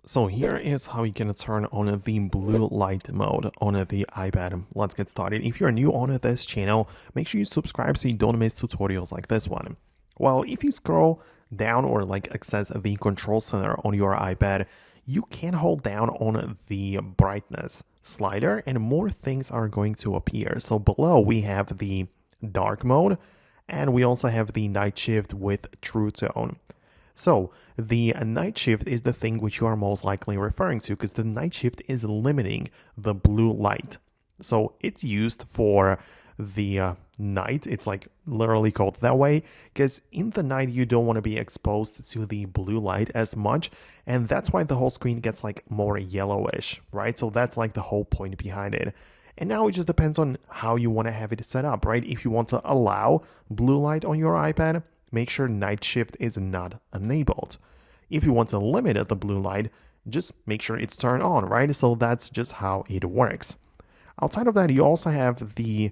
So here is how you can turn on the blue light mode on the iPad. Let's get started. If you're new on this channel, make sure you subscribe so you don't miss tutorials like this one. Well, if you scroll down or access the control center on your iPad, you can hold down on the brightness slider and more things are going to appear. So below we have the dark mode and we also have the night shift with true tone. So the night shift is the thing which you are most likely referring to because the night shift is limiting the blue light. So it's used for the night. It's like literally called that way because in the night you don't want to be exposed to the blue light as much, and that's why the whole screen gets like more yellowish, right? So that's like the whole point behind it. And now it just depends on how you want to have it set up, right? If you want to allow blue light on your iPad, make sure night shift is not enabled. If you want to limit the blue light, just make sure it's turned on, right? So that's just how it works. Outside of that, you also have the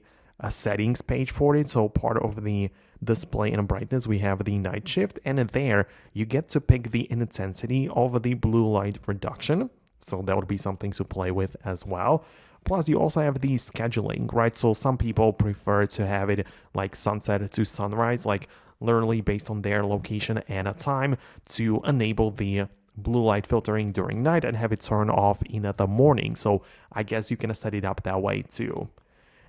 settings page for it. So part of the display and brightness, we have the night shift, and there you get to pick the intensity of the blue light reduction. So that would be something to play with as well. Plus, you also have the scheduling, right? So some people prefer to have it like sunset to sunrise, like literally based on their location and a time to enable the blue light filtering during night and have it turn off in the morning. So I guess you can set it up that way too.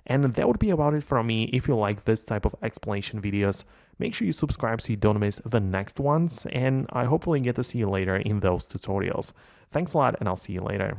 And that would be about it from me. If you like this type of explanation videos, make sure you subscribe so you don't miss the next ones. And I hopefully get to see you later in those tutorials. Thanks a lot, and I'll see you later.